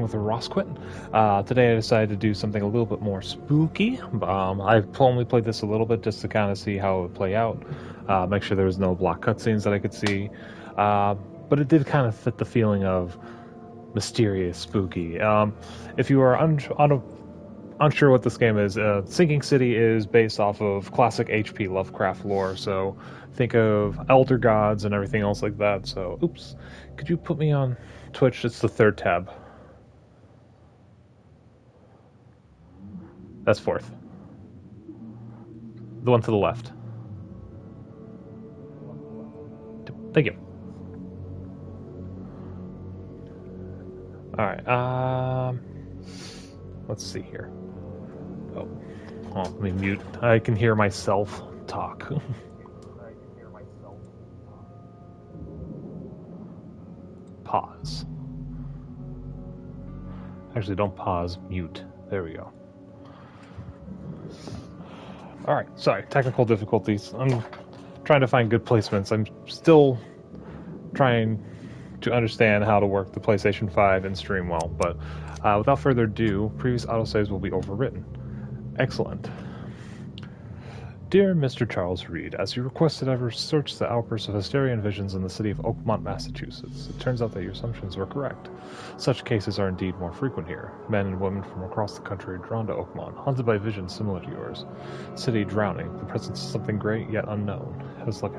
with Rosquit. Today I decided to do something a little bit more spooky. I've only played this a little bit just to kind of see how it would play out, make sure there was no block cutscenes that I could see. But it did kind of fit the feeling of mysterious, spooky. If you are unsure what this game is, Sinking City is based off of classic H.P. Lovecraft lore, so think of elder gods and everything else like that. So, oops, could you put me on Twitch? It's the third tab. That's fourth. The one to the left. Thank you. Alright, let's see here. Oh, let me mute. I can hear myself talk. Pause. Actually, don't pause, mute. There we go. Alright, sorry, technical difficulties. I'm trying to find good placements. I'm still trying to understand how to work the PlayStation 5 and stream well, but without further ado, previous autosaves will be overwritten. Excellent. Dear Mr. Charles Reed, as you requested, I've researched the outbursts of hysteria and visions in the city of Oakmont, Massachusetts. It turns out that your assumptions were correct. Such cases are indeed more frequent here. Men and women from across the country are drawn to Oakmont, haunted by visions similar to yours. City drowning, the presence of something great yet unknown. As luck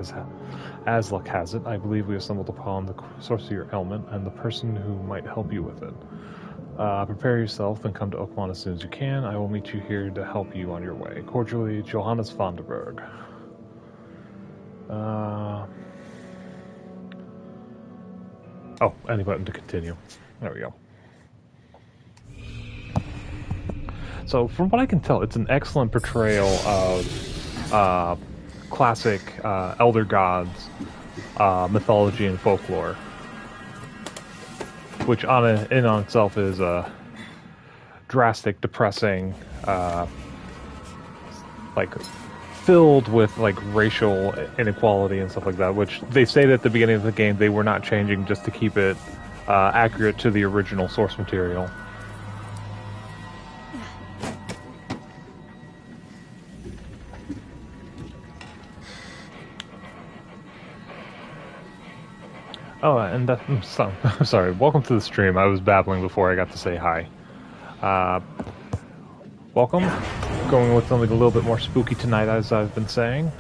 has it, I believe we have stumbled upon the source of your ailment and the person who might help you with it. Prepare yourself and come to Oakmont as soon as you can. I will meet you here to help you on your way. Cordially, Johannes Vandenberg. Oh, any button to continue. There we go. So, from what I can tell, it's an excellent portrayal of classic elder gods, mythology, and folklore. Which in on itself is drastic, depressing, like filled with like racial inequality and stuff like that. Which they stated at the beginning of the game they were not changing just to keep it accurate to the original source material. Oh, and sorry. Welcome to the stream. I was babbling before I got to say hi. Welcome. Going with something a little bit more spooky tonight, as I've been saying.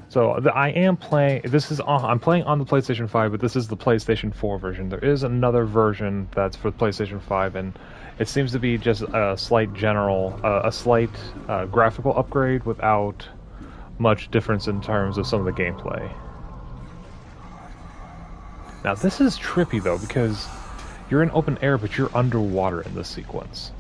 So I am playing. I'm playing on the PlayStation 5, but this is the PlayStation 4 version. There is another version that's for the PlayStation 5, and it seems to be just a slight graphical upgrade without much difference in terms of some of the gameplay. Now this is trippy though, because you're in open air, but you're underwater in this sequence.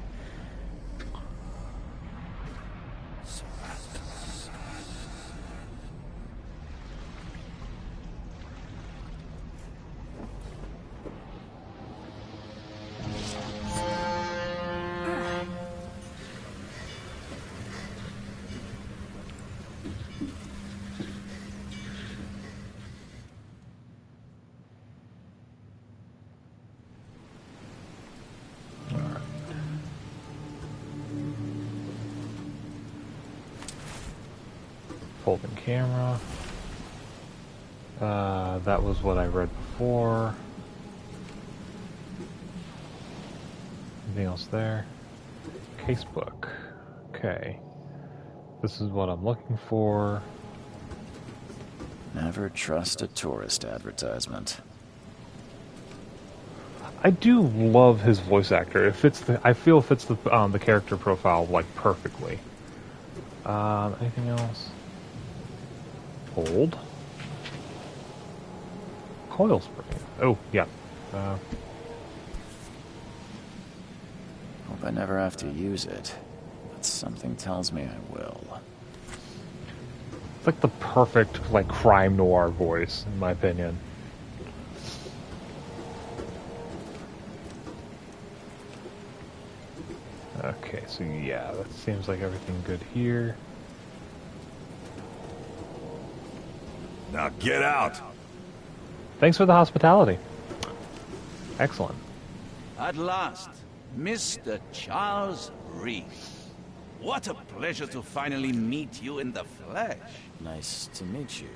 Folding camera. That was what I read before. Anything else there? Casebook. Okay. This is what I'm looking for. Never trust a tourist advertisement. I do love his voice actor. I feel it fits the character profile like perfectly. Anything else? Hold. Coil spring. Oh, yeah. Hope I never have to use it, but something tells me I will. It's like the perfect, like, crime noir voice, in my opinion. Okay, so yeah, that seems like everything good here. Now get out. Thanks for the hospitality. Excellent. At last, Mr. Charles Reed. What a pleasure to finally meet you in the flesh. Nice to meet you.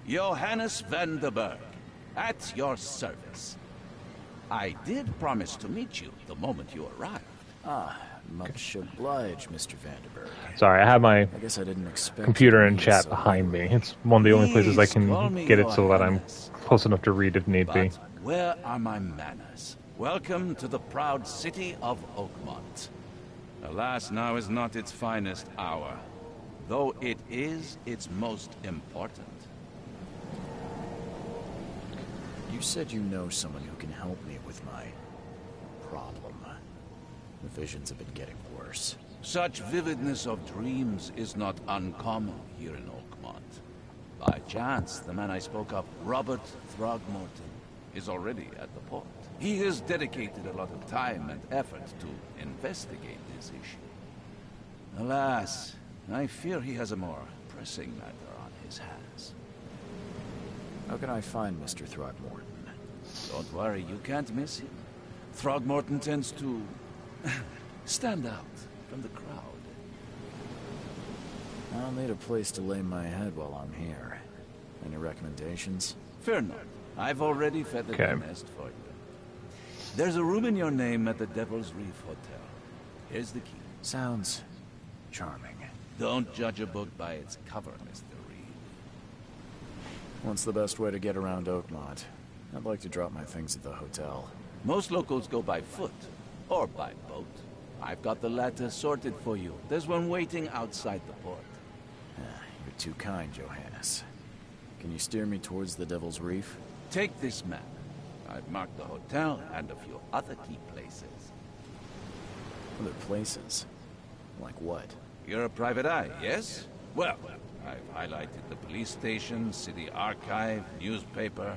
Johannes Vanderberg, at your service. I did promise to meet you the moment you arrived. Ah, much obliged, Mr. Vanderberg. Sorry, I have my I guess I didn't expect computer you to and be chat so behind me. early. It's one of the only places I Please call can me get it so that I'm Johannes. close enough to read if need be. But where are my manners? Welcome to the proud city of Oakmont. Alas, now is not its finest hour, though it is its most important. You said you know someone who can help me with my problem. The visions have been getting worse. Such vividness of dreams is not uncommon here in Oakmont. By chance, the man I spoke of, Robert Throgmorton, is already at the port. He has dedicated a lot of time and effort to investigate this issue. Alas, I fear he has a more pressing matter on his hands. How can I find Mr. Throgmorton? Don't worry, you can't miss him. Throgmorton tends to stand out from the crowd. I'll need a place to lay my head while I'm here. Any recommendations? Fear not. I've already feathered the nest for you. There's a room in your name at the Devil's Reef Hotel. Here's the key. Sounds charming. Don't judge a book by its cover, Mr. Reed. What's the best way to get around Oakmont? I'd like to drop my things at the hotel. Most locals go by foot, or by boat. I've got the latter sorted for you. There's one waiting outside the port. You're too kind, Johannes. Can you steer me towards the Devil's Reef? Take this map. I've marked the hotel and a few other key places. Other places? Like what? You're a private eye, yes? Well, I've highlighted the police station, city archive, newspaper.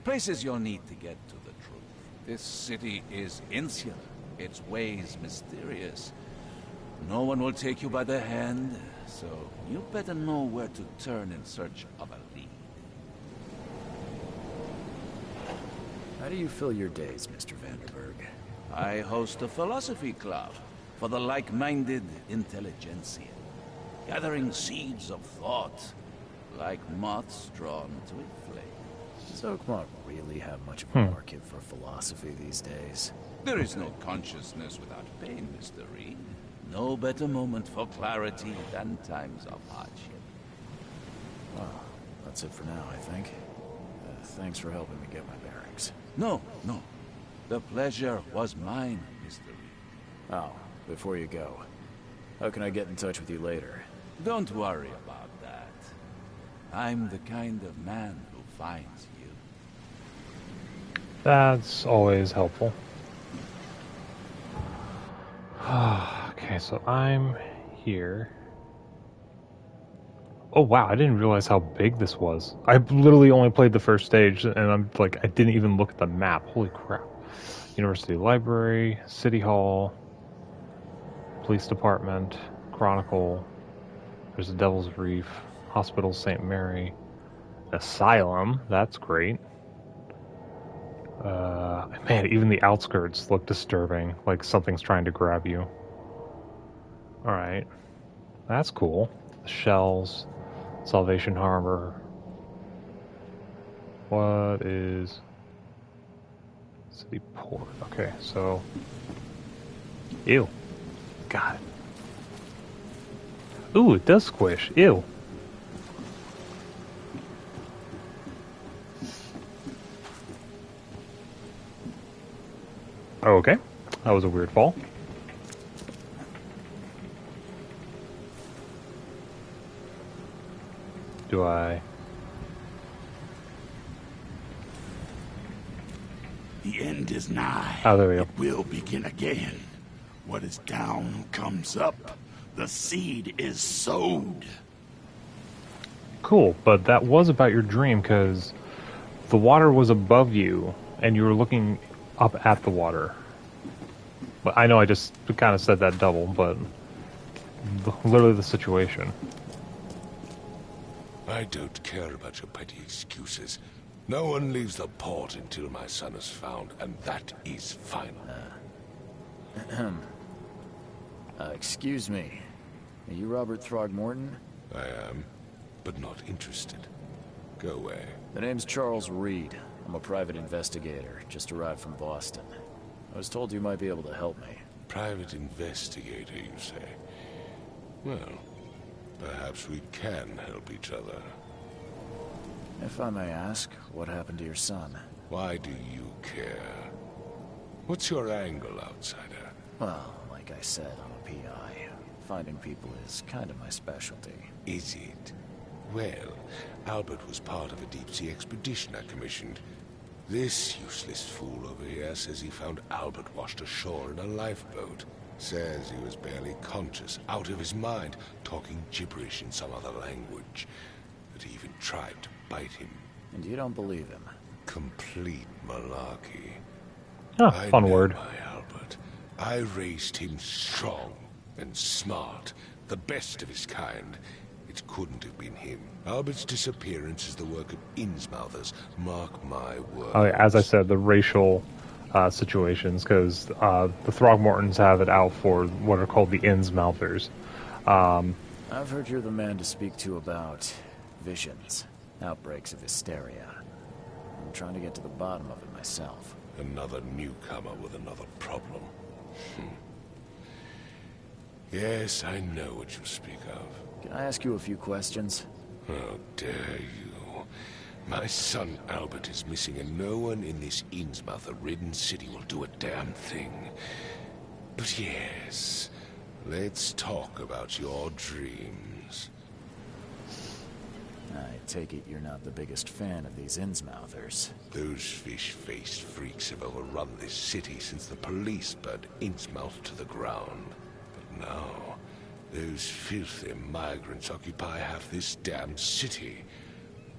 Places you'll need to get to the truth. This city is insular. Its ways mysterious. No one will take you by the hand, so you better know where to turn in search of a lead. How do you fill your days, Mr. Vanderberg? I host a philosophy club for the like-minded intelligentsia, gathering seeds of thought like moths drawn to a flame. Does Oakmont really have much of a market for philosophy these days? There is no consciousness without pain, Mr. Reed. No better moment for clarity than times of hardship. Well, that's it for now, I think. Thanks for helping me get my bearings. No. The pleasure was mine, Mr. Reed. Oh, before you go, how can I get in touch with you later? Don't worry about that. I'm the kind of man who finds you. That's always helpful. Okay, so I'm here. Oh wow, I didn't realize how big this was. I literally only played the first stage, and I'm like, I didn't even look at the map. Holy crap. University Library, City Hall, Police Department, Chronicle, there's the Devil's Reef, Hospital St. Mary, Asylum, that's great. Man, even the outskirts look disturbing, like something's trying to grab you. Alright, that's cool. The Shells, Salvation Harbor. What is City Port? Okay, so... Ew. Got it. Ooh, it does squish. Ew. Oh, okay. That was a weird fall. Do I... The end is nigh. Oh, there we go. It will begin again. What is down comes up. The seed is sowed. Cool, but that was about your dream, because the water was above you, and you were looking up at the water. But I know I just kind of said that double, but literally the situation. I don't care about your petty excuses. No one leaves the port until my son is found, and that is final. Excuse me. Are you Robert Throgmorton? I am, but not interested. Go away. The name's Charles Reed. I'm a private investigator, just arrived from Boston. I was told you might be able to help me. Private investigator, you say? Well, perhaps we can help each other. If I may ask, what happened to your son? Why do you care? What's your angle, outsider? Well, like I said, I'm a PI. Finding people is kind of my specialty. Is it? Well, Albert was part of a deep-sea expedition I commissioned. This useless fool over here says he found Albert washed ashore in a lifeboat. Says he was barely conscious, out of his mind, talking gibberish in some other language. That he even tried to bite him. And you don't believe him? Complete malarkey. Fun word. My Albert. I raised him strong and smart, the best of his kind. It couldn't have been him. Albert's disappearance is the work of Innsmouthers. Mark my words. As I said, the racial situations, because the Throgmortons have it out for what are called the Innsmouthers. I've heard you're the man to speak to about visions, outbreaks of hysteria. I'm trying to get to the bottom of it myself. Another newcomer with another problem. Yes, I know what you speak of. Can I ask you a few questions? How dare you? My son Albert is missing, and no one in this Innsmouther-ridden city will do a damn thing. But yes, let's talk about your dreams. I take it you're not the biggest fan of these Innsmouthers. Those fish-faced freaks have overrun this city since the police burned Innsmouth to the ground. But now, those filthy migrants occupy half this damn city.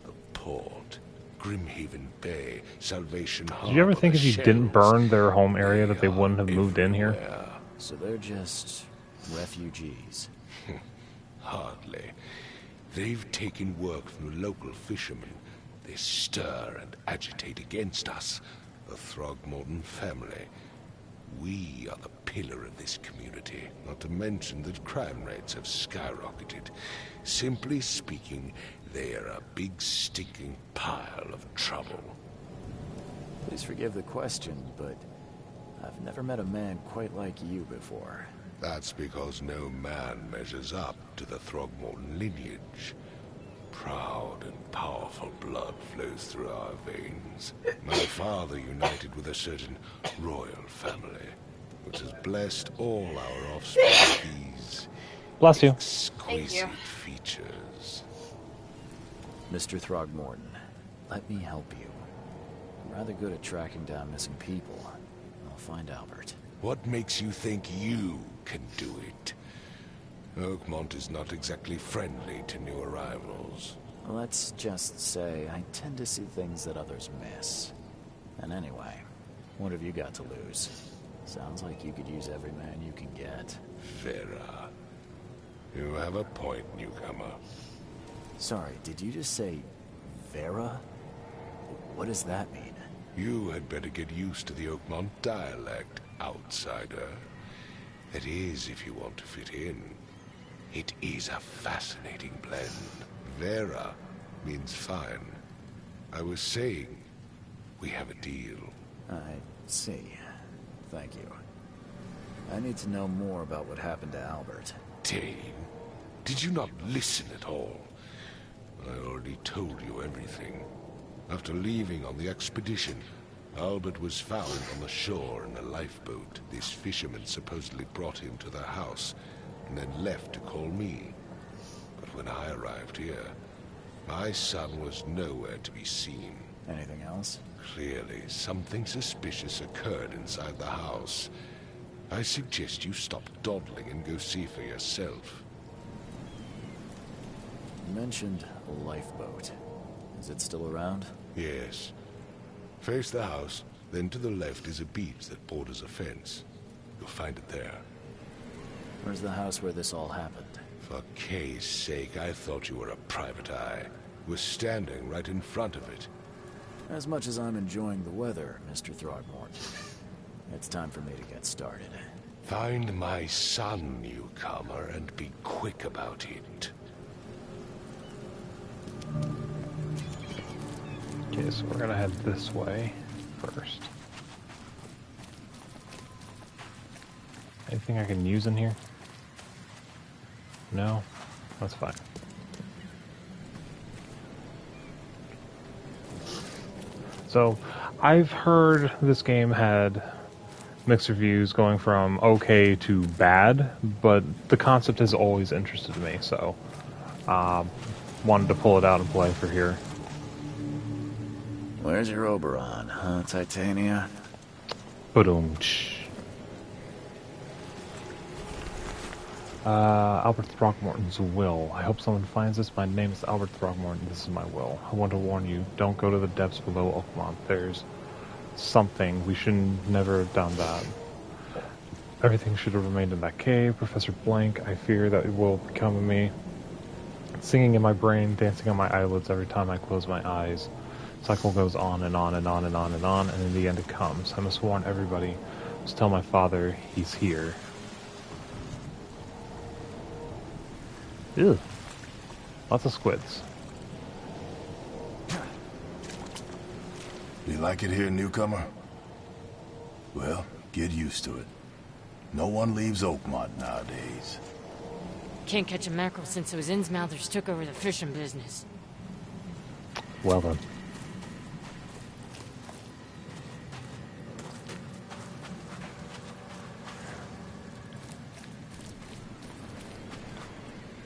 The port, Grimhaven Bay, Salvation Harbor. Did you ever think if you didn't burn their home area that they They wouldn't have are moved in here? everywhere. So they're just refugees. Hardly. They've taken work from the local fishermen. They stir and agitate against us, the Throgmorton family. We are the pillar of this community, not to mention that crime rates have skyrocketed. Simply speaking, they are a big stinking pile of trouble. Please forgive the question, but I've never met a man quite like you before. That's because no man measures up to the Throgmorton lineage. Proud and powerful blood flows through our veins. My father united with a certain royal family, which has blessed all our offspring with these Bless you. exquisite features. Mr. Throgmorton, let me help you. I'm rather good at tracking down missing people. I'll find Albert. What makes you think you can do it? Oakmont is not exactly friendly to new arrivals. Let's just say I tend to see things that others miss. And anyway, what have you got to lose? Sounds like you could use every man you can get. Vera. You have a point, newcomer. Sorry, did you just say Vera? What does that mean? You had better get used to the Oakmont dialect, outsider. That is, if you want to fit in. It is a fascinating blend. Vera means fine. I was saying, we have a deal. I see. Thank you. I need to know more about what happened to Albert. Dane, did you not listen at all? I already told you everything. After leaving on the expedition, Albert was found on the shore in a lifeboat. This fisherman supposedly brought him to their house, and then left to call me. But when I arrived here, my son was nowhere to be seen. Anything else? Clearly, something suspicious occurred inside the house. I suggest you stop dawdling and go see for yourself. You mentioned a lifeboat. Is it still around? Yes. Face the house, then to the left is a beach that borders a fence. You'll find it there. Where's the house where this all happened? For Kay's sake, I thought you were a private eye. was standing right in front of it. As much as I'm enjoying the weather, Mr. Throgmorton, it's time for me to get started. Find my son, newcomer, and be quick about it. Okay, so we're gonna head this way first. Anything I can use in here? No? That's fine. So, I've heard this game had mixed reviews going from okay to bad, but the concept has always interested me, so wanted to pull it out and play for here. Where's your Oberon, huh, Titania? Boom. Albert Throgmorton's will. I hope someone finds this. My name is Albert Throgmorton. This is my will. I want to warn you, don't go to the depths below Oakmont. There's something. We should never have done that. Everything should have remained in that cave. Professor Blank, I fear that it will become of me. Singing in my brain, dancing on my eyelids every time I close my eyes. Cycle goes on and on and on and on and on, and in the end it comes. I must warn everybody. Just tell my father he's here. Ew. Lots of squids. You like it here, newcomer? Well, get used to it. No one leaves Oakmont nowadays. Can't catch a mackerel since those Innsmouthers took over the fishing business. Well then.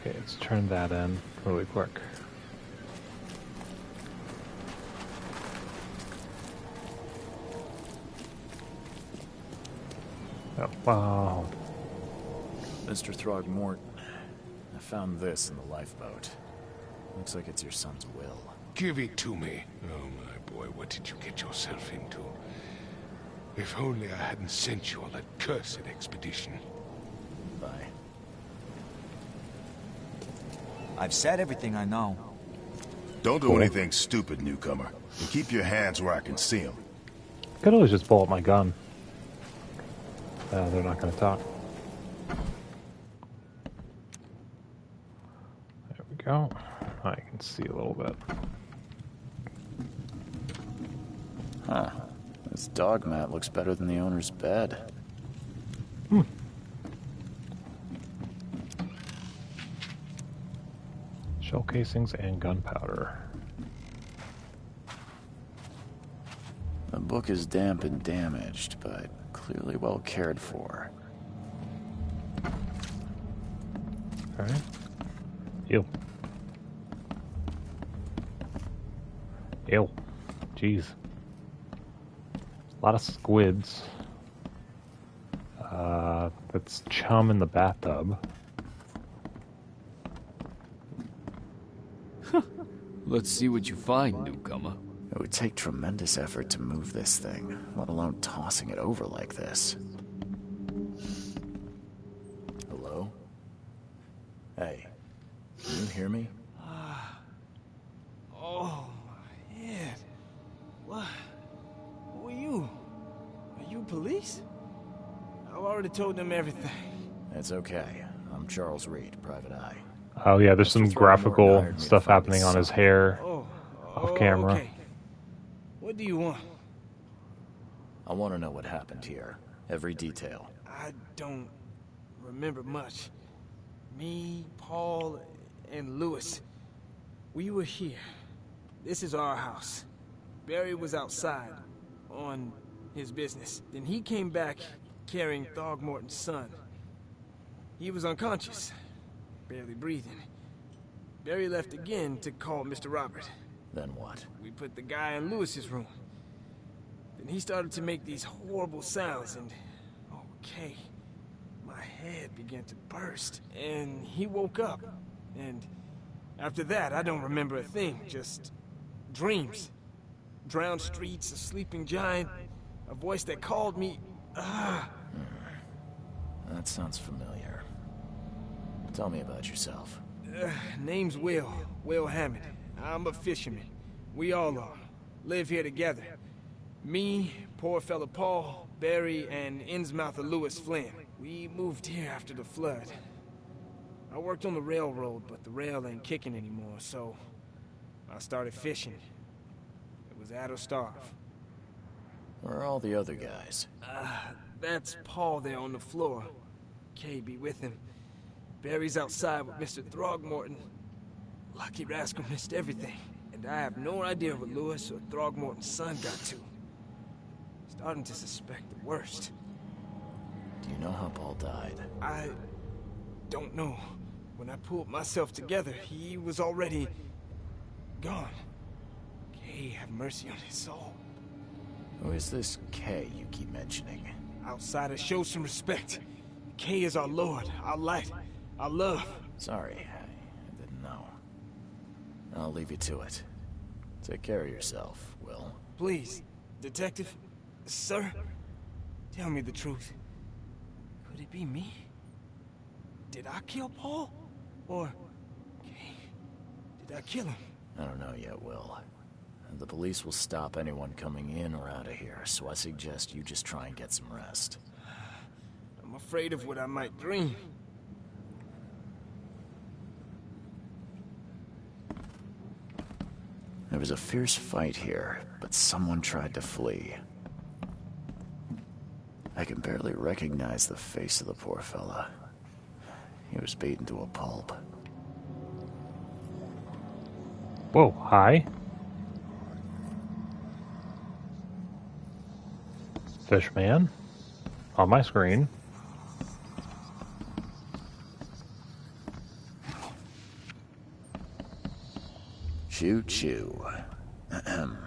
Okay, let's turn that in really quick. Oh, wow. Mr. Throgmorton, I found this in the lifeboat. Looks like it's your son's will. Give it to me. Oh, my boy, what did you get yourself into? If only I hadn't sent you on that cursed expedition. Bye. I've said everything I know. Don't do anything stupid, newcomer. And keep your hands where I can see them. Could always just pull up my gun. They're not going to talk. There we go. I can see a little bit. Huh. This dog mat looks better than the owner's bed. Shell casings and gunpowder. The book is damp and damaged, but clearly well cared for. Alright. Ew. Ew. Jeez. A lot of squids. That's chum in the bathtub. Let's see what you find, newcomer. It would take tremendous effort to move this thing, let alone tossing it over like this. Hello? Hey, can you hear me? Oh, my head. What? Who are you? Are you police? I've already told them everything. It's okay. I'm Charles Reed, Private Eye. Oh yeah, there's some Mr. Throgmorton graphical hired me to stuff find happening his on his son. hair Oh, off camera. Okay. What do you want? I want to know what happened here. Every detail. I don't remember much. Me, Paul, and Lewis. We were here. This is our house. Barry was outside, on his business. Then he came back carrying Throgmorton's son. He was unconscious, barely breathing. Barry left again to call Mr. Robert. Then what? We put the guy in Lewis's room. Then he started to make these horrible sounds and... Okay. My head began to burst. And he woke up. And after that, I don't remember a thing. Just dreams. Drowned streets, a sleeping giant, a voice that called me. That sounds familiar. Tell me about yourself. Name's Will. Will Hammond. I'm a fisherman. We all are. Live here together. Me, poor fella Paul, Barry, and Innsmouther Lewis Flynn. We moved here after the flood. I worked on the railroad, but the rail ain't kicking anymore, so I started fishing. It was at or starve. Where are all the other guys? That's Paul there on the floor. Kay be with him. Barry's outside with Mr. Throgmorton. Lucky rascal missed everything, and I have no idea what Lewis or Throgmorton's son got to. Starting to suspect the worst. Do you know how Paul died? I don't know. When I pulled myself together, he was already gone. Kay have mercy on his soul. Who is this Kay you keep mentioning? Outsiders, show some respect. Kay is our lord, our light, our love. Sorry, I didn't know. I'll leave you to it. Take care of yourself, Will. Please, detective, sir, tell me the truth. Could it be me? Did I kill Paul? Or Kay? Did I kill him? I don't know yet, Will. The police will stop anyone coming in or out of here, so I suggest you just try and get some rest. I'm afraid of what I might dream. There was a fierce fight here, but someone tried to flee. I can barely recognize the face of the poor fella. He was beaten to a pulp. Whoa, hi. Fishman. On my screen. Choo choo. Ahem.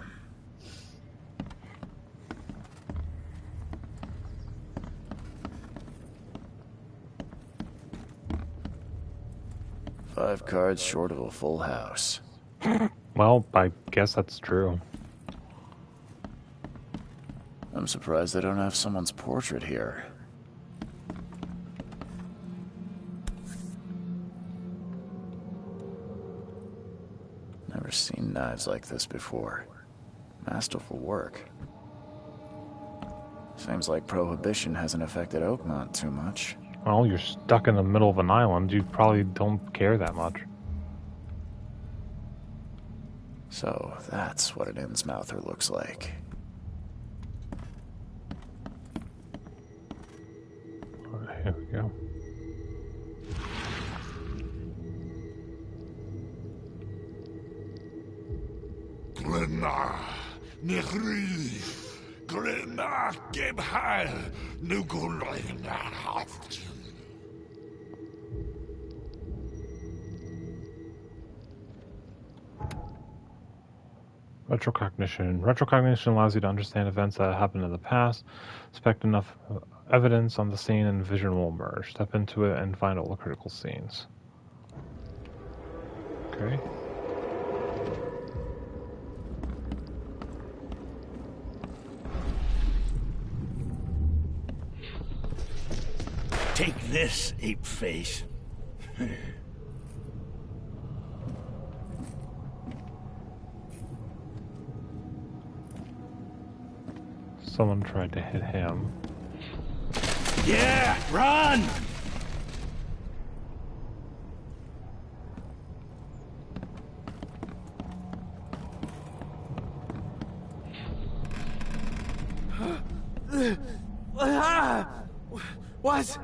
Five cards short of a full house. Well, I guess that's true. I'm surprised they don't have someone's portrait here. Never seen knives like this before. Masterful work. Seems like Prohibition hasn't affected Oakmont too much. Well, you're stuck in the middle of an island. You probably don't care that much. So, that's what an Innsmouther looks like. Here we go. Glenna, Nehri, Glenna, Gebhal, Nugulina, Haft. Retrocognition. Retrocognition allows you to understand events that happened in the past, expect enough evidence on the scene, and vision will emerge. Step into it and find all the critical scenes. Okay. Take this, ape face. Someone tried to hit him. Yeah, run! What's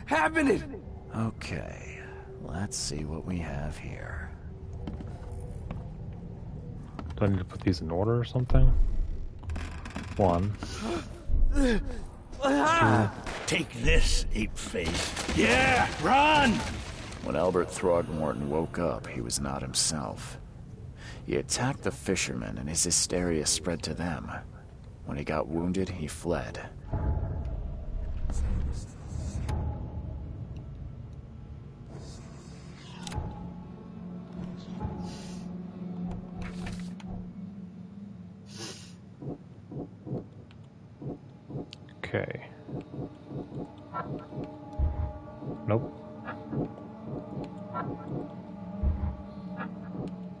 happening? Okay, let's see what we have here. Do I need to put these in order or something? 1. 2. Take this, ape face. Yeah, run! When Albert Throgmorton woke up, he was not himself. He attacked the fishermen, and his hysteria spread to them. When he got wounded, he fled. Okay. Nope.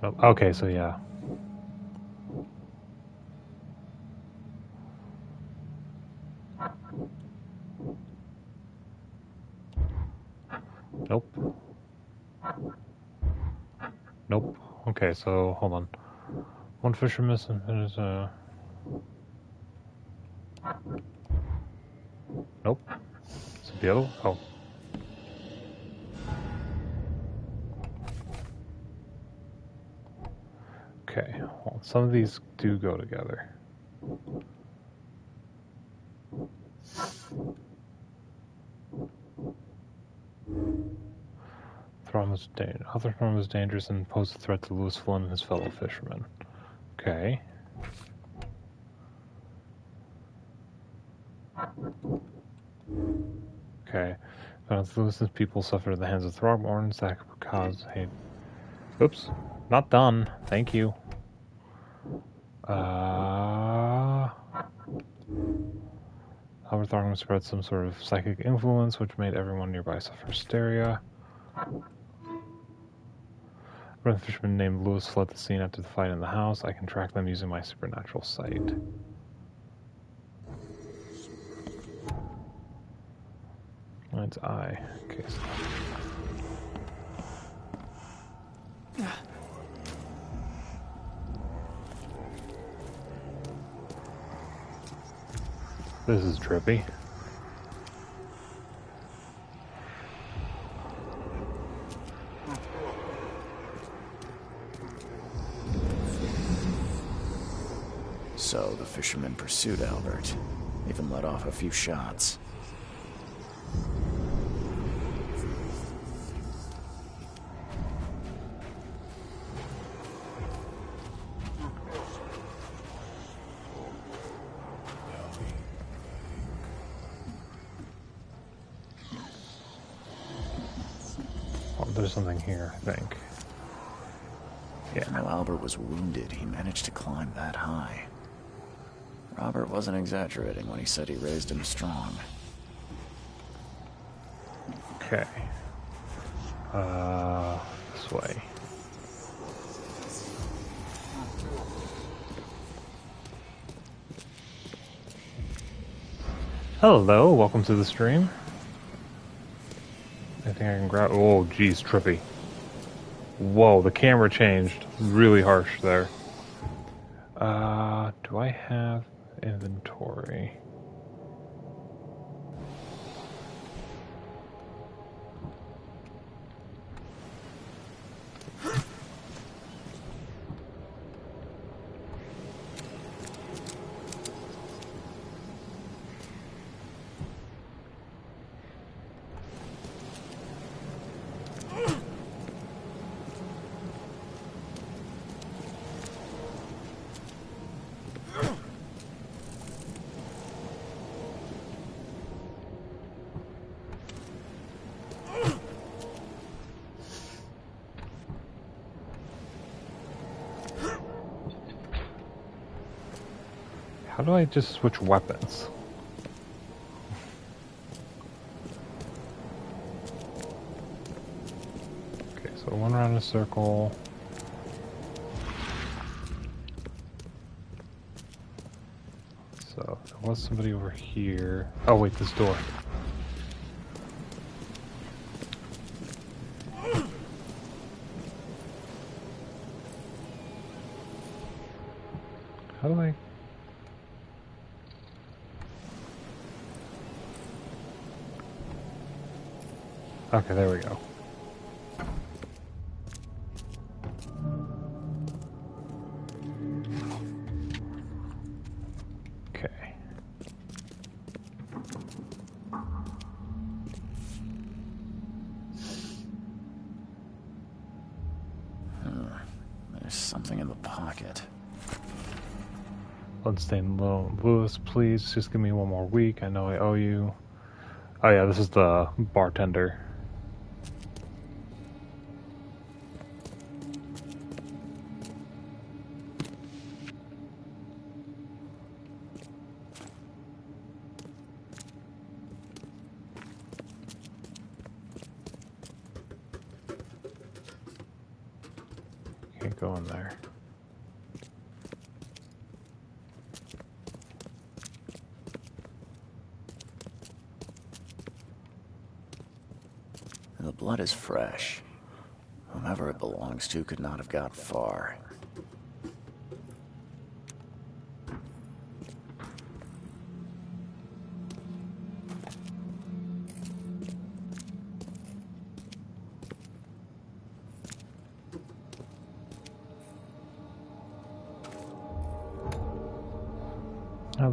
Nope. Nope. Okay, so yeah. Nope. Nope. Okay, so hold on. One fisher missing is Nope. Is it the other one? Oh. Okay. Well, some of these do go together. Other Thrum is dangerous and poses a threat to Lewis Flynn and his fellow fishermen. Okay. Okay. Lewis's people suffered at the hands of Throgmorton. That could cause hate. Oops. Not done. Thank you. Albert Throgmorton spread some sort of psychic influence which made everyone nearby suffer hysteria. A fisherman named Lewis fled the scene after the fight in the house. I can track them using my supernatural sight. That's I. Okay. So. This is trippy. So the fisherman pursued Albert, even let off a few shots. Oh, there's something here, I think. Yeah. Even though Albert was wounded, he managed to climb that high. Robert wasn't exaggerating when he said he raised him strong. Okay. This way. Hello, welcome to the stream. I think I can grab... Oh, geez, trippy. Whoa, the camera changed. Really harsh there. Do I have inventory? How do I just switch weapons? Okay, so one around a circle. So there was somebody over here. Oh wait, this door. How do I... Okay, there we go. Okay. There's something in the pocket. Bloodstained Lewis, please just give me one more week. I know I owe you. Oh yeah, this is the bartender. go in there. The blood is fresh. Whomever it belongs to could not have got far.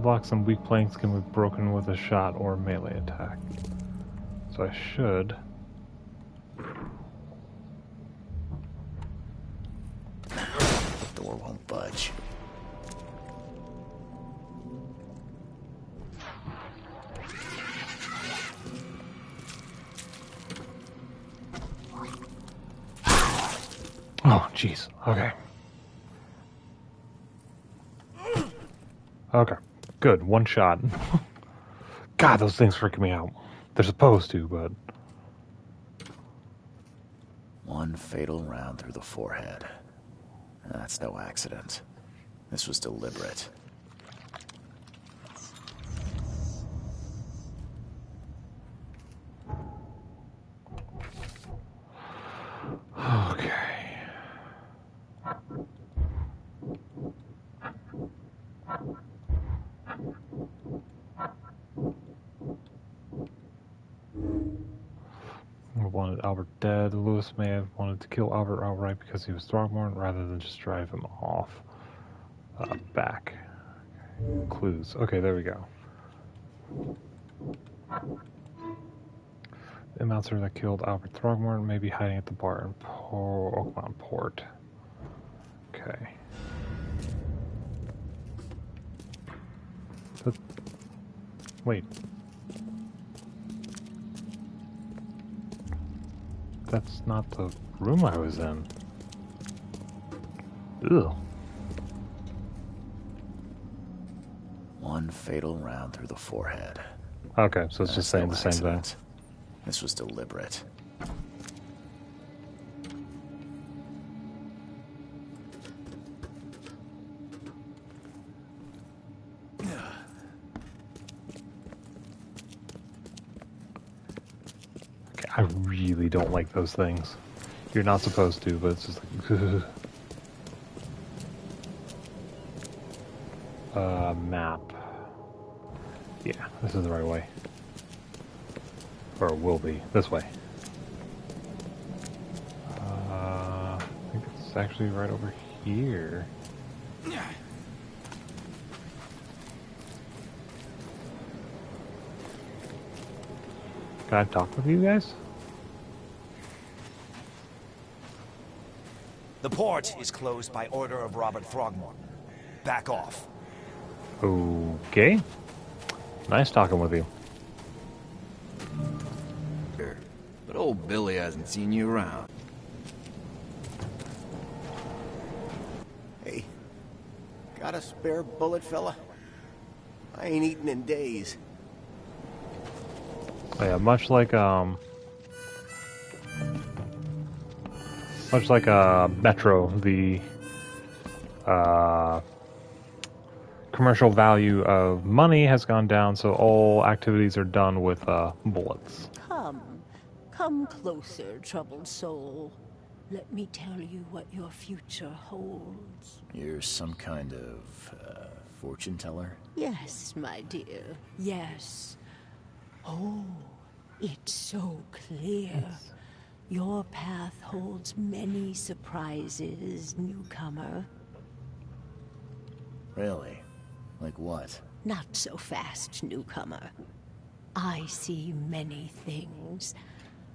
Blocks and weak planks can be broken with a shot or melee attack. So I should... The door won't budge. Oh, jeez. Okay. Okay. Good. One shot. God, those things freak me out. They're supposed to, but... One fatal round through the forehead. That's no accident. This was deliberate. Okay. Wanted Albert dead. Lewis may have wanted to kill Albert outright because he was Throgmorton rather than just drive him off. Back. Clues. Okay, there we go. The announcer that killed Albert Throgmorton may be hiding at the bar in Oakmont Port. Okay. Wait. That's not the room I was in. Ugh. One fatal round through the forehead. Okay, so it's just saying no the same thing. accident. This was deliberate. Okay, I really don't like those things. You're not supposed to, but it's just like... map. Yeah, this is the right way. Or it will be. This way. I think it's actually right over here. Can I talk with you guys? The port is closed by order of Robert Throgmorton. Back off. Okay. Nice talking with you. But old Billy hasn't seen you around. Hey, got a spare bullet, fella? I ain't eaten in days. Oh, yeah, much like Metro, the commercial value of money has gone down, so all activities are done with bullets. Come closer, troubled soul. Let me tell you what your future holds. You're some kind of fortune teller? Yes, my dear, yes. Oh, it's so clear. Your path holds many surprises, newcomer. Really? Like what? Not so fast, newcomer. I see many things.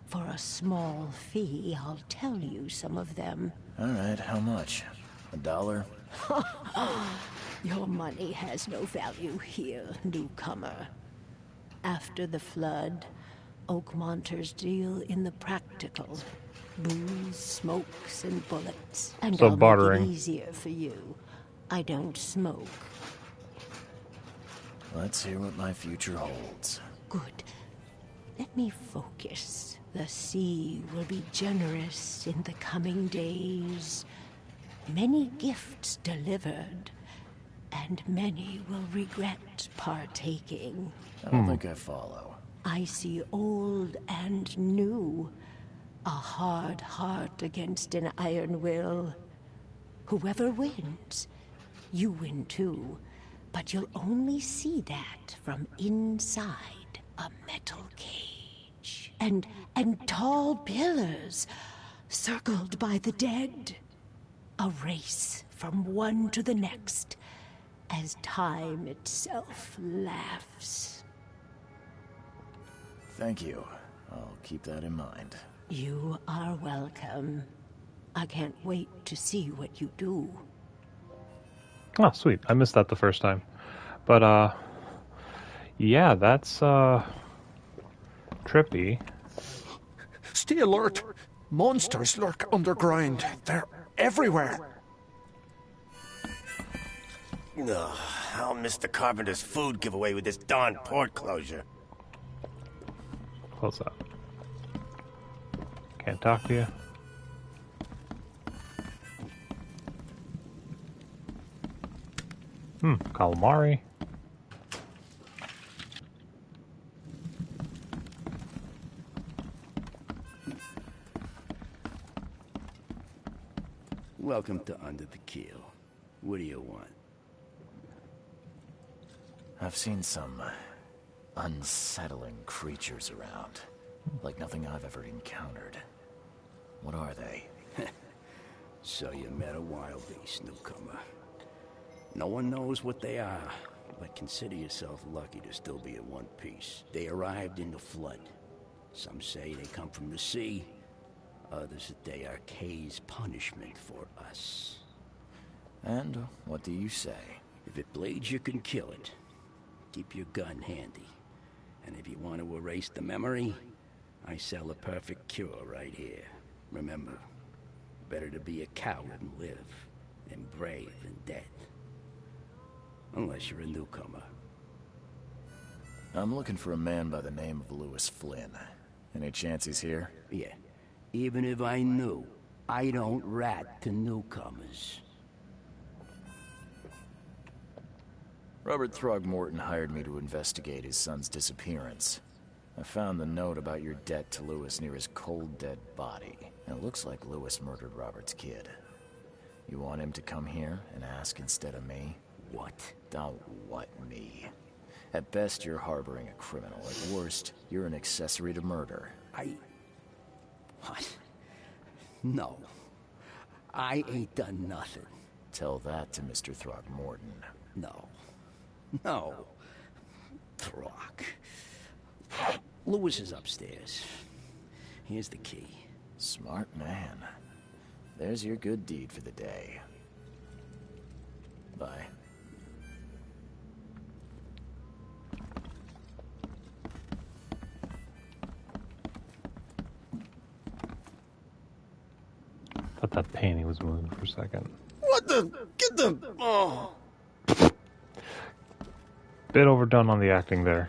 For a small fee, I'll tell you some of them. All right, how much? $1? Your money has no value here, newcomer. After the flood, Oakmonters deal in the practical. Booze, smokes, and bullets. And So I'll bartering. make it easier for you. I don't smoke. Let's hear what my future holds. Good. Let me focus. The sea will be generous in the coming days. Many gifts delivered, and many will regret partaking. I don't think I follow. I see old and new. A hard heart against an iron will. Whoever wins, you win too. But you'll only see that from inside a metal cage. And tall pillars, circled by the dead. A race from one to the next, as time itself laughs. Thank you. I'll keep that in mind. You are welcome. I can't wait to see what you do. Oh, sweet. I missed that the first time. But, yeah, that's, trippy. Stay alert! Monsters lurk underground. They're everywhere. Ugh, I'll miss the carpenter's food giveaway with this darn port closure. Close up. Can't talk to you. Calamari. Welcome to Under the Keel. What do you want? I've seen some unsettling creatures around. Like nothing I've ever encountered. What are they? So you met a wild beast, newcomer. No one knows what they are, but consider yourself lucky to still be in one piece. They arrived in the flood. Some say they come from the sea. Others that they are Kay's punishment for us. And what do you say? If it bleeds, you can kill it. Keep your gun handy. And if you want to erase the memory, I sell a perfect cure right here. Remember, better to be a coward and live, than brave and dead. Unless you're a newcomer. I'm looking for a man by the name of Lewis Flynn. Any chance he's here? Yeah. Even if I knew, I don't rat to newcomers. Robert Throgmorton hired me to investigate his son's disappearance. I found the note about your debt to Lewis near his cold, dead body. And it looks like Lewis murdered Robert's kid. You want him to come here and ask instead of me? What? Don't what me. At best, you're harboring a criminal. At worst, you're an accessory to murder. What? No. I ain't done nothing. Tell that to Mr. Throgmorton. No. No. Throg. Lewis is upstairs. Here's the key. Smart man. There's your good deed for the day. Bye. Thought that painting was moving for a second. What the? Get the... Oh. Bit overdone on the acting there.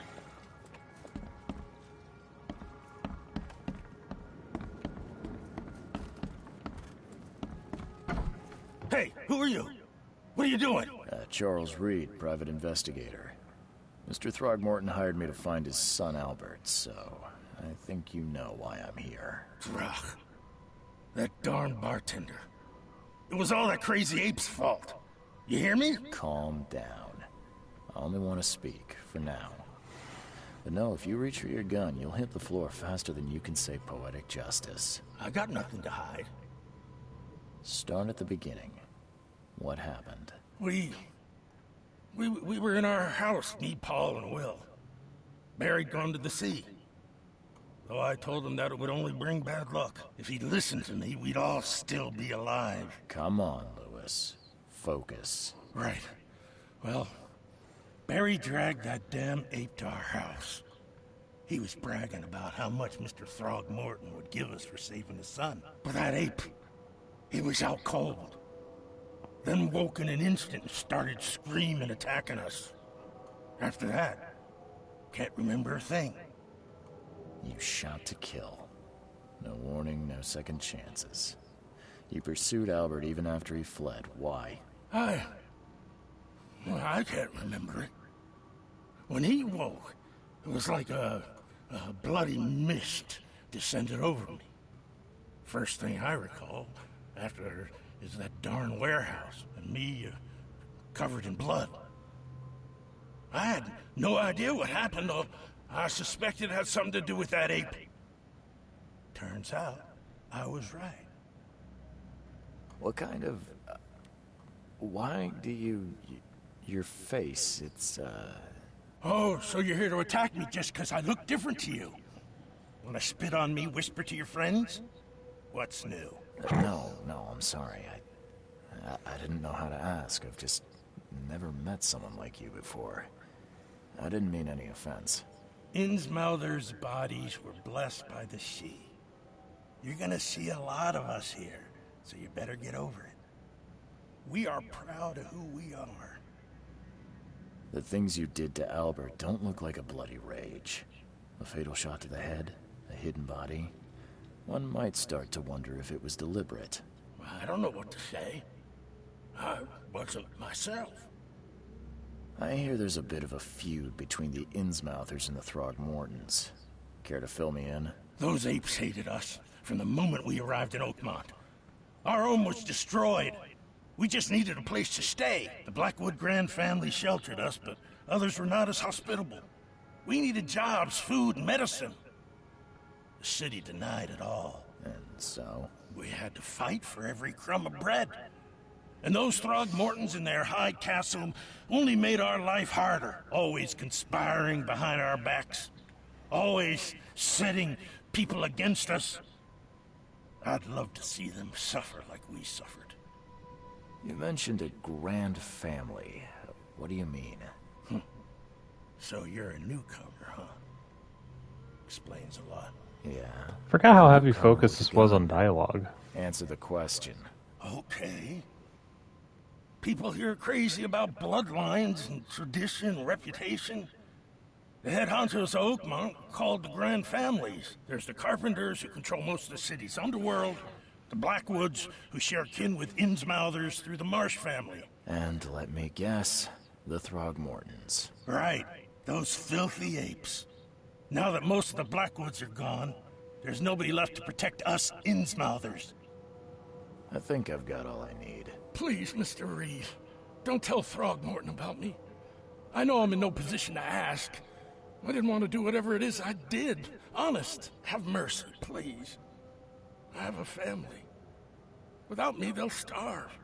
Hey, who are you? What are you doing? Charles Reed, private investigator. Mr. Throgmorton hired me to find his son Albert, so I think you know why I'm here. Throg. That darn bartender. It was all that crazy ape's fault. You hear me? Calm down. I only want to speak, for now. But no, if you reach for your gun, you'll hit the floor faster than you can say poetic justice. I got nothing to hide. Start at the beginning. What happened? We were in our house, me, Paul, and Will. Barry'd gone to the sea. Though I told him that it would only bring bad luck. If he'd listened to me, we'd all still be alive. Come on, Lewis. Focus. Right. Well, Barry dragged that damn ape to our house. He was bragging about how much Mr. Throgmorton would give us for saving his son. But that ape, he was out cold. Then woke in an instant and started screaming, attacking us. After that, can't remember a thing. You shot to kill. No warning, no second chances. You pursued Albert even after he fled. Why? I can't remember it. When he woke, it was like a bloody mist descended over me. First thing I recall after is that darn warehouse and me covered in blood. I had no idea what happened, though. I suspected it had something to do with that ape. Turns out, I was right. What kind of... why do you... your face, it's, Oh, so you're here to attack me just because I look different to you? Want to spit on me, whisper to your friends? What's new? No, I'm sorry. I didn't know how to ask. I've just never met someone like you before. I didn't mean any offense. Innsmouther's bodies were blessed by the sea. You're gonna see a lot of us here, so you better get over it. We are proud of who we are. The things you did to Albert don't look like a bloody rage. A fatal shot to the head, a hidden body. One might start to wonder if it was deliberate. I don't know what to say. I wasn't myself. I hear there's a bit of a feud between the Innsmouthers and the Throgmortons. Care to fill me in? Those apes hated us from the moment we arrived in Oakmont. Our home was destroyed. We just needed a place to stay. The Blackwood Grand family sheltered us, but others were not as hospitable. We needed jobs, food, and medicine. The city denied it all. And so? We had to fight for every crumb of bread. And those Throgmortons in their high castle only made our life harder, always conspiring behind our backs, always setting people against us. I'd love to see them suffer like we suffered. You mentioned a grand family. What do you mean? So you're a newcomer, huh? Explains a lot. Yeah. Forgot how heavy focus this was on dialogue. Answer the question. Okay. People here are crazy about bloodlines and tradition and reputation. The head honchos of Oakmont are called the Grand Families. There's the Carpenters, who control most of the city's underworld, the Blackwoods, who share kin with Innsmouthers through the Marsh family. And let me guess, the Throgmortons. Right. Those filthy apes. Now that most of the Blackwoods are gone, there's nobody left to protect us Innsmouthers. I think I've got all I need. Please, Mr. Reed, don't tell Throgmorton about me. I know I'm in no position to ask. I didn't want to do whatever it is I did. Honest, have mercy, please. I have a family. Without me, they'll starve.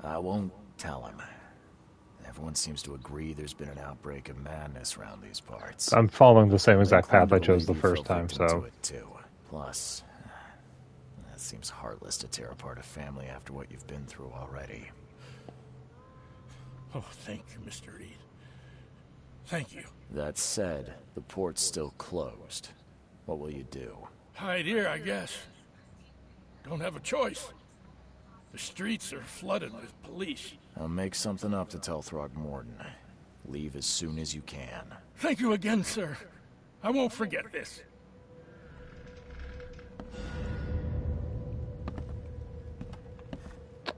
I won't tell him. Everyone seems to agree there's been an outbreak of madness around these parts. I'm following the same exact path I chose the first time, so... Plus, that seems heartless to tear apart a family after what you've been through already. Oh, thank you, Mr. Reed. Thank you. That said, the port's still closed. What will you do? Hide here, I guess. Don't have a choice. The streets are flooded with police. I'll make something up to tell Throgmorton. Leave as soon as you can. Thank you again, sir. I won't forget this.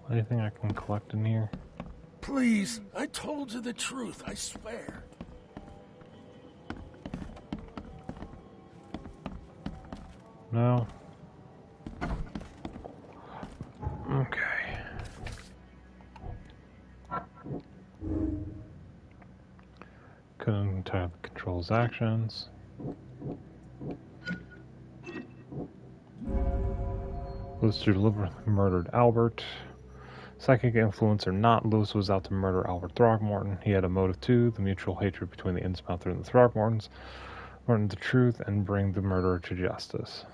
Anything I can collect in here? Please, I told you the truth, I swear. No. Okay. Couldn't entirely control his actions. Lewis deliberately murdered Albert. Psychic influence or not, Lewis was out to murder Albert Throgmorton. He had a motive too, the mutual hatred between the Innsmouther and the Throgmortons. Learn the truth and bring the murderer to justice.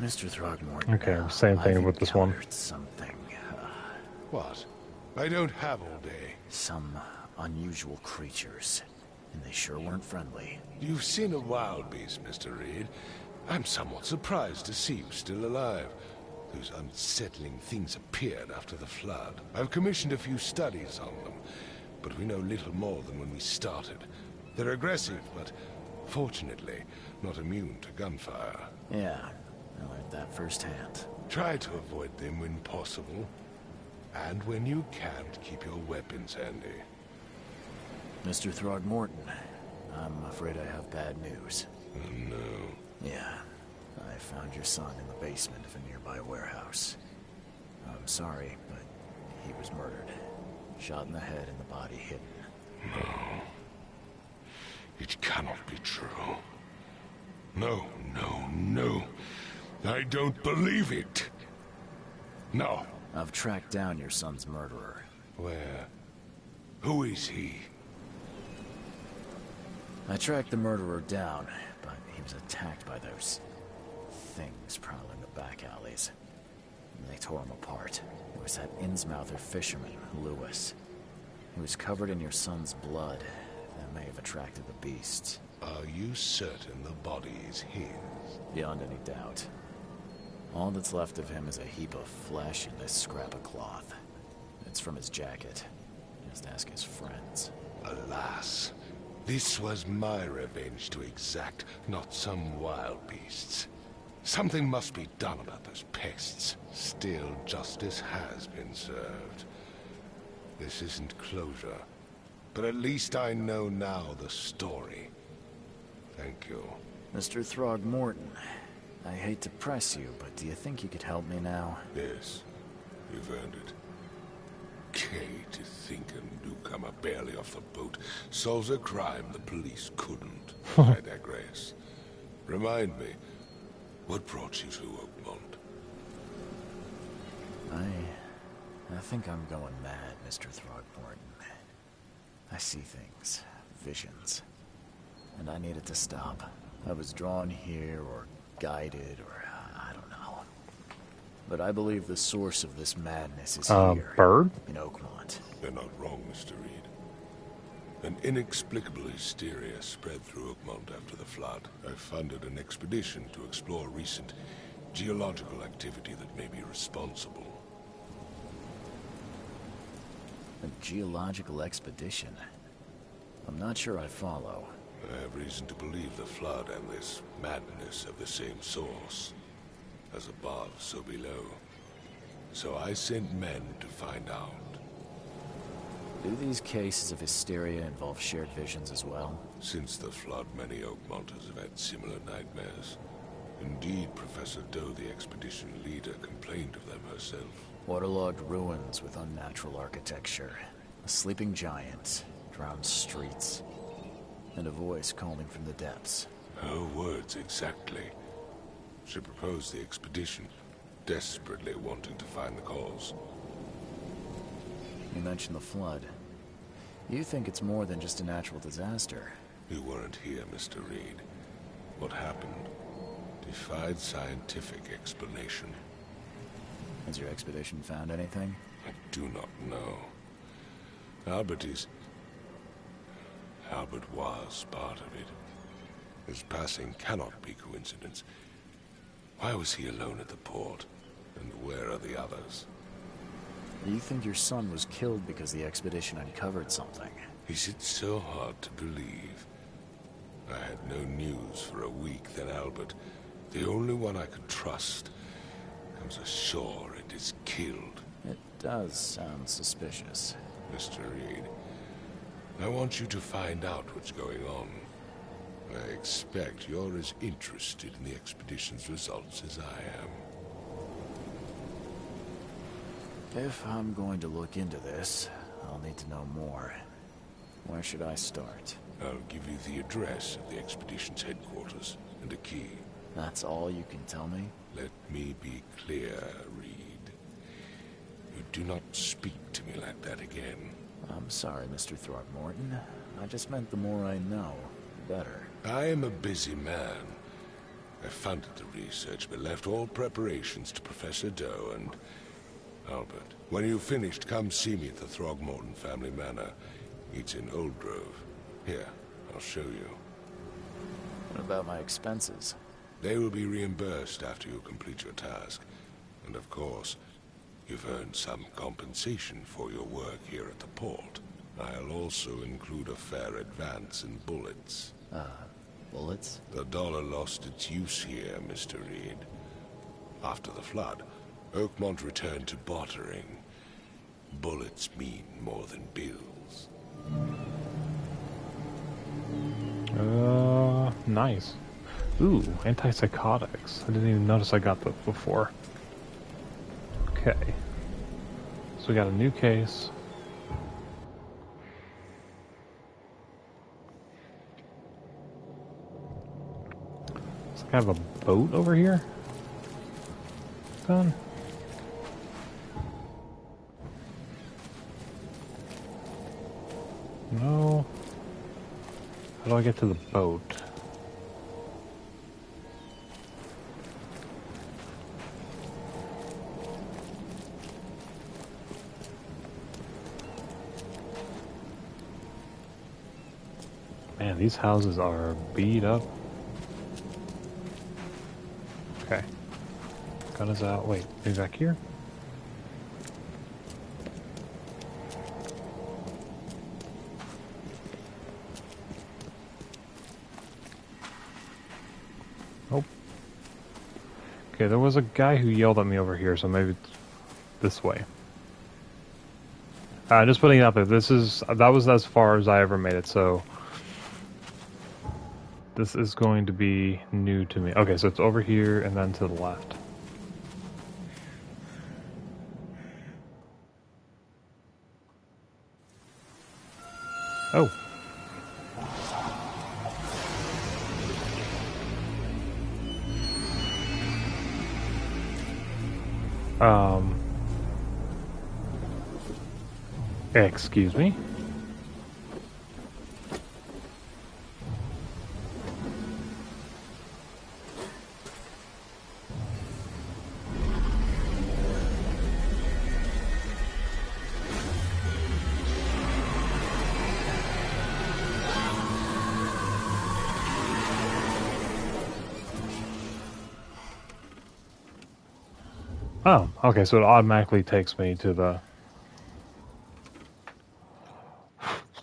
Mr. Throgmorton. Okay, same thing with this one. Something. What? I don't have all day. Some unusual creatures. And they sure weren't friendly. You've seen a wild beast, Mr. Reed. I'm somewhat surprised to see you still alive. Those unsettling things appeared after the flood. I've commissioned a few studies on them, but we know little more than when we started. They're aggressive, but fortunately not immune to gunfire. Yeah, I learned that firsthand. Try to avoid them when possible. And when you can't, keep your weapons handy. Mr. Throgmorton, I'm afraid I have bad news. Oh, no. Yeah, I found your son in the basement of a nearby warehouse. I'm sorry, but he was murdered. Shot in the head and the body hidden. No. It cannot be true. No, no, no. I don't believe it. No. I've tracked down your son's murderer. Where? Who is he? I tracked the murderer down, but he was attacked by those things prowling the back alleys. And they tore him apart. It was that Innsmouther fisherman, Lewis. He was covered in your son's blood. That may have attracted the beasts. Are you certain the body is his? Beyond any doubt. All that's left of him is a heap of flesh and this scrap of cloth. It's from his jacket. Just ask his friends. Alas. This was my revenge to exact, not some wild beasts. Something must be done about those pests. Still, justice has been served. This isn't closure, but at least I know now the story. Thank you. Mr. Throgmorton, I hate to press you, but do you think you could help me now? Yes, you've earned it. Kay, to think a newcomer barely off the boat solves a crime the police couldn't. I digress. Remind me, what brought you to Oakmont? I think I'm going mad, Mr. Throgmorton. I see things, visions, and I need it to stop. I was drawn here, or guided, or I don't know. But I believe the source of this madness is here, Bird? in Oakmont. They're not wrong, Mr. Reed. An inexplicable hysteria spread through Oakmont after the flood. I funded an expedition to explore recent geological activity that may be responsible. A geological expedition? I'm not sure I follow. I have reason to believe the flood and this madness have the same source. As above, so below. So I sent men to find out. Do these cases of hysteria involve shared visions as well? Since the flood, many Oakmonters have had similar nightmares. Indeed, Professor Doe, the expedition leader, complained of them herself. Waterlogged ruins with unnatural architecture. A sleeping giant, drowned streets, and a voice calling from the depths. Her words exactly. She proposed the expedition, desperately wanting to find the cause. You mentioned the flood. You think it's more than just a natural disaster? You weren't here, Mr. Reed. What happened defied scientific explanation. Has your expedition found anything? I do not know. Albert was part of it. His passing cannot be coincidence. Why was he alone at the port? And where are the others? You think your son was killed because the expedition uncovered something? Is it so hard to believe? I had no news for a week, then Albert, the only one I could trust, comes ashore and is killed. It does sound suspicious. Mr. Reed, I want you to find out what's going on. I expect you're as interested in the expedition's results as I am. If I'm going to look into this, I'll need to know more. Where should I start? I'll give you the address of the expedition's headquarters and a key. That's all you can tell me? Let me be clear, Reed. You do not speak to me like that again. I'm sorry, Mr. Throgmorton. I just meant the more I know, the better. I am a busy man, I funded the research, but left all preparations to Professor Doe and Albert. When you've finished, come see me at the Throgmorton family manor. It's in Old Grove. Here, I'll show you. What about my expenses? They will be reimbursed after you complete your task. And of course, you've earned some compensation for your work here at the port. I'll also include a fair advance in bullets. Bullets? The dollar lost its use here, Mr. Reed. After the flood, Oakmont returned to bartering. Bullets mean more than bills. Nice. Ooh, antipsychotics. I didn't even notice I got those before. Okay. So we got a new case. It's kind of a boat over here. Done. No. How do I get to the boat? Man, these houses are beat up. Okay. Gun is out. Wait, maybe back here? Nope. Okay, there was a guy who yelled at me over here, so maybe it's this way. Just putting it out there. That was as far as I ever made it, so this is going to be new to me. Okay, so it's over here and then to the left. Oh. Excuse me? Oh, okay, so it automatically takes me to the...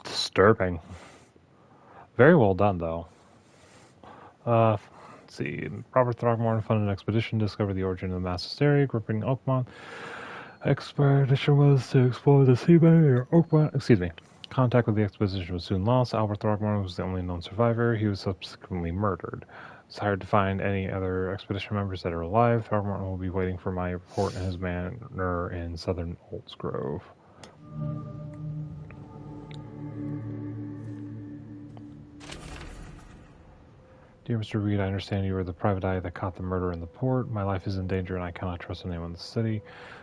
Disturbing. Very well done, though. Let's see. Robert Throgmorton funded an expedition to discover the origin of the mass hysteria gripping Oakmont. Expedition was to explore the seabed or Oakmont... Excuse me. Contact with the expedition was soon lost. Albert Throgmorton was the only known survivor. He was subsequently murdered. It's hard to find any other expedition members that are alive. Throgmorton will be waiting for my report in his manor in southern Olds Grove. Dear Mr. Reed, I understand you are the private eye that caught the murder in the port. My life is in danger and I cannot trust anyone in the city.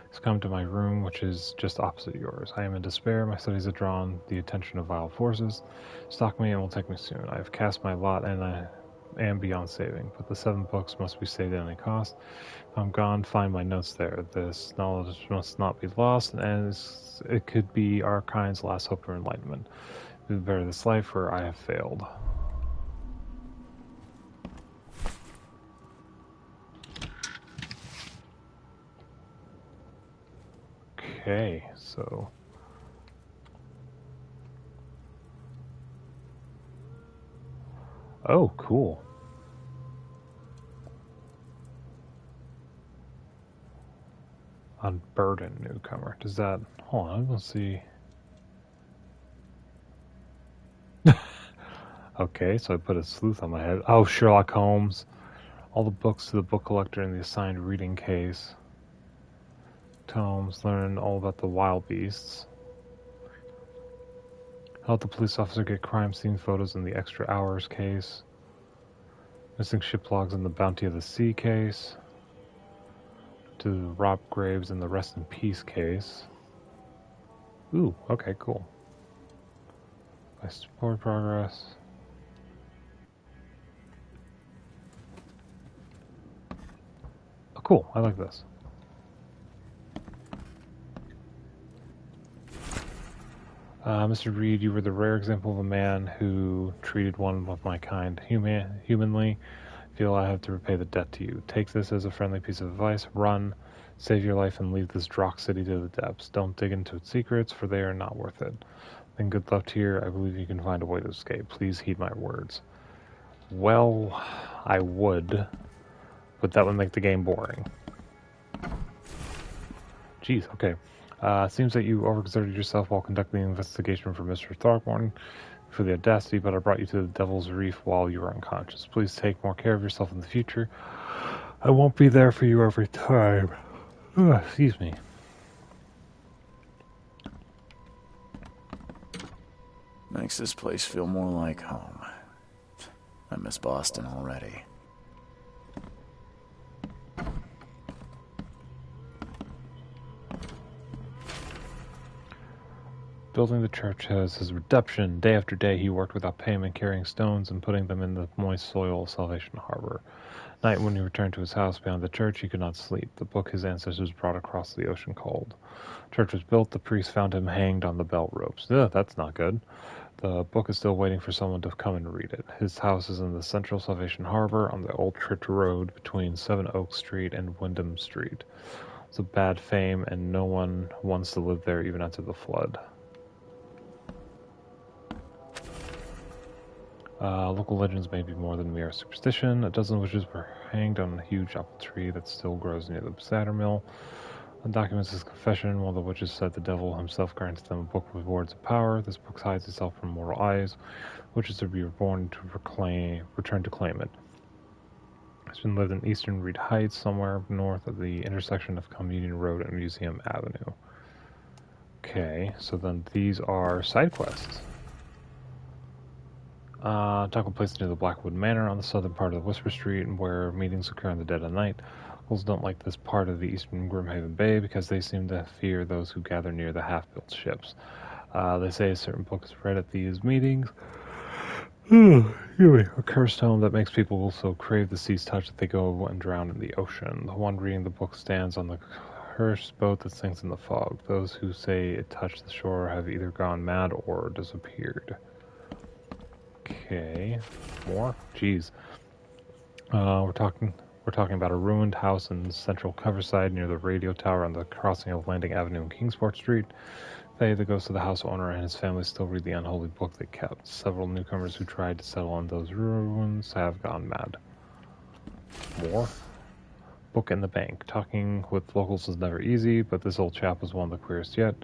He's come to my room, which is just opposite yours. I am in despair. My studies have drawn the attention of vile forces. Stalk me and will take me soon. I have cast my lot and I am beyond saving, but the 7 books must be saved at any cost. If I'm gone, find my notes there. This knowledge must not be lost, and it could be our kind's last hope for enlightenment. We bear this life, or I have failed. Okay, so... Oh, cool. Unburdened newcomer. Does that... Hold on, let's see. Okay, so I put a sleuth on my head. Oh, Sherlock Holmes. All the books to the book collector in the assigned reading case. Tomes, learn all about the wild beasts. Help the police officer get crime scene photos in the extra hours case. Missing ship logs in the Bounty of the Sea case. To Rob Graves in the Rest in Peace case. Ooh, okay, cool. By support progress. cool. I like this. Mr. Reed, you were the rare example of a man who treated one of my kind humanly. I feel I have to repay the debt to you. Take this as a friendly piece of advice. Run, save your life, and leave this Drock city to the depths. Don't dig into its secrets, for they are not worth it. Then good luck here. I believe you can find a way to escape. Please heed my words. Well, I would, but that would make the game boring. Jeez, okay. Seems that you overexerted yourself while conducting the investigation for Mr. Throgmorton for the audacity, but I brought you to the Devil's Reef while you were unconscious. Please take more care of yourself in the future. I won't be there for you every time. Ugh, excuse me. Makes this place feel more like home. I miss Boston already. Building the church has his redemption. Day after day he worked without payment, carrying stones and putting them in the moist soil of Salvation Harbor. Night when he returned to his house beyond the church, he could not sleep. The book his ancestors brought across the ocean cold. Church was built, the priest found him hanged on the belt ropes. Ugh, that's not good. The book is still waiting for someone to come and read it. His house is in the central Salvation Harbor on the Old Church Road between 7 Oak Street and Wyndham Street. It's a bad fame, and no one wants to live there even after the flood. Local legends may be more than mere superstition. A dozen witches were hanged on a huge apple tree that still grows near the cider mill. One documents his confession, while the witches said the devil himself granted them a book with words of power. This book hides itself from mortal eyes. Witches are to be reborn to return to claim it. It's been lived in Eastern Reed Heights, somewhere north of the intersection of Communion Road and Museum Avenue. Okay, so then these are side quests. Talk a place near the Blackwood Manor on the southern part of the Whisper Street, where meetings occur in the dead of night. Locals don't like this part of the eastern Grimhaven Bay because they seem to fear those who gather near the half-built ships. They say a certain book is read at these meetings. A cursed tome that makes people so crave the sea's touch that they go and drown in the ocean. The one reading the book stands on the cursed boat that sinks in the fog. Those who say it touched the shore have either gone mad or disappeared. Okay, more? Jeez. We're talking about a ruined house in central Coverside near the radio tower on the crossing of Landing Avenue and Kingsport Street. They, the ghost of the house owner, and his family still read the unholy book they kept. Several newcomers who tried to settle on those ruins have gone mad. More? Book in the bank. Talking with locals is never easy, but this old chap was one of the queerest yet.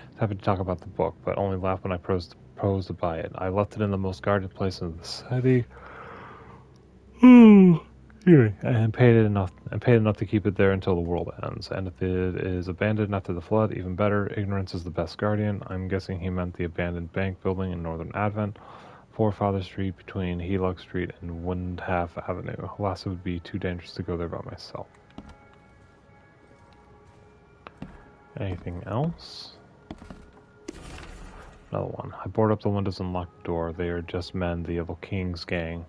He's happy to talk about the book, but only laughed when I proposed to buy it. I left it in the most guarded place in the city. And paid enough to keep it there until the world ends. And if it is abandoned after the flood, even better. Ignorance is the best guardian. I'm guessing he meant the abandoned bank building in Northern Advent, 4 Father Street between Helix Street and Windhalf Avenue. Alas, it would be too dangerous to go there by myself. Anything else? Another one. I board up the windows and lock the door. They are just men, the Evil King's gang.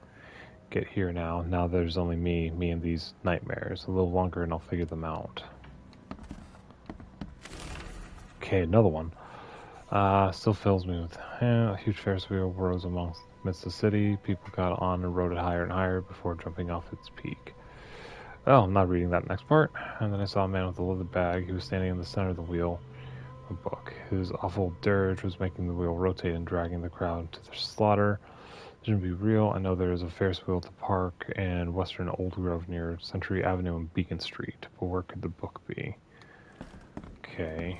Get here now. Now there's only me and these nightmares. A little longer and I'll figure them out. Okay, another one. Still fills me with a huge Ferris wheel rose amidst the city. People got on and rode it higher and higher before jumping off its peak. Oh, I'm not reading that next part. And then I saw a man with a leather bag. He was standing in the center of the wheel. A book. His awful dirge was making the wheel rotate and dragging the crowd to their slaughter. It shouldn't be real. I know there is a Ferris wheel at the park and Western Old Grove near Century Avenue and Beacon Street. But where could the book be? Okay.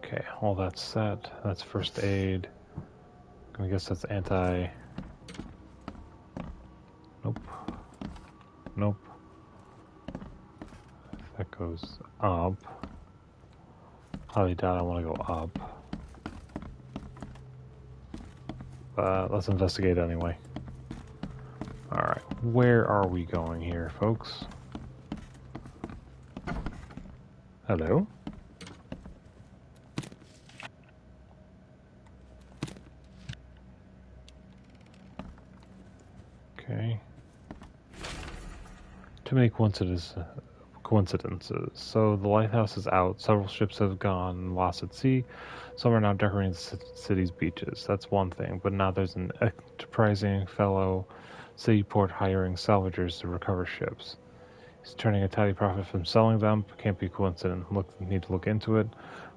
Okay, all that's set. That's first aid. I guess that's anti... Nope. Nope. goes up. Highly doubt I want to go up. But let's investigate anyway. Alright, where are we going here, folks? Hello? Okay. Too many coincidences. So the lighthouse is out, several ships have gone and lost at sea, some are now decorating the city's beaches. That's one thing, but now there's an enterprising fellow seaport hiring salvagers to recover ships. He's turning a tidy profit from selling them. Can't be coincident. Need to look into it.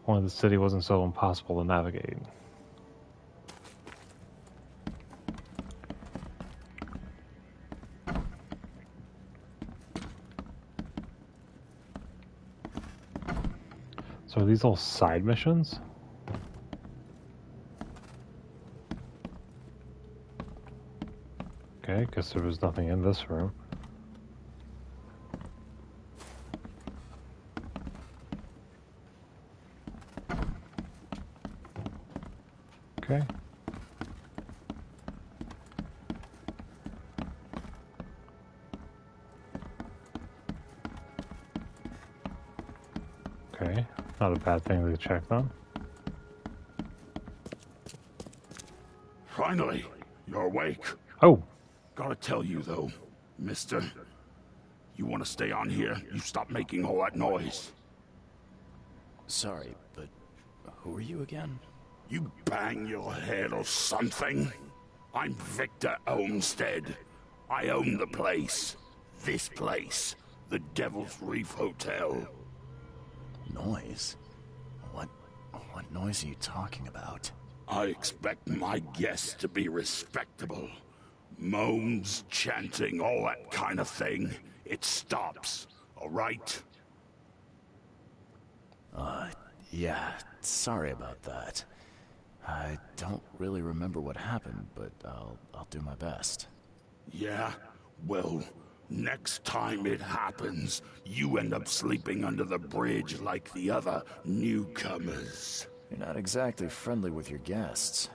Only the city wasn't so impossible to navigate. So are these all side missions? Okay, guess there was nothing in this room. Okay. Okay, not a bad thing to check on. Finally, you're awake. Oh. Gotta tell you though, mister, you want to stay on here, you stop making all that noise. Sorry, but who are you again? You bang your head or something? I'm Victor Olmsted. I own the place. This place. The Devil's Reef Hotel. Noise? What noise are you talking about? I expect my guests to be respectable. Moans, chanting, all that kind of thing. It stops, all right? Yeah, sorry about that. I don't really remember what happened, but I'll do my best. Yeah? Well, next time it happens, you end up sleeping under the bridge like the other newcomers. You're not exactly friendly with your guests.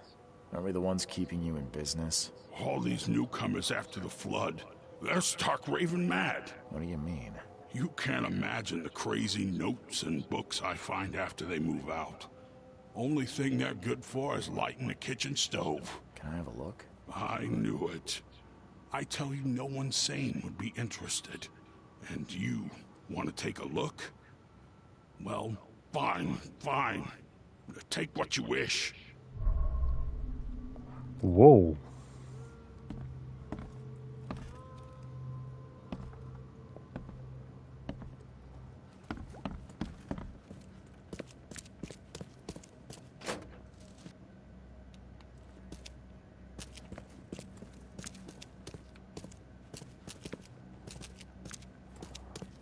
Aren't we the ones keeping you in business? All these newcomers after the flood, they're stark raving mad. What do you mean? You can't imagine the crazy notes and books I find after they move out. Only thing they're good for is lighting the kitchen stove. Can I have a look? I knew it. I tell you, no one sane would be interested. And you want to take a look? Well, fine. Take what you wish. Whoa.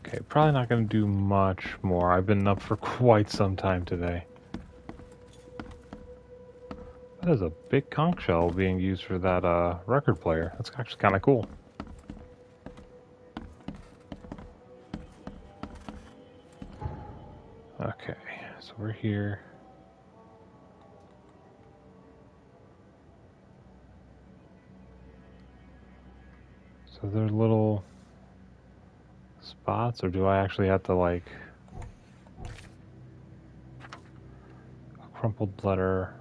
Okay, probably not going to do much more. I've been up for quite some time today. That is a big conch shell being used for that record player. That's actually kind of cool. Okay, so we're here. So they're little spots, or do I actually have to like a crumpled letter?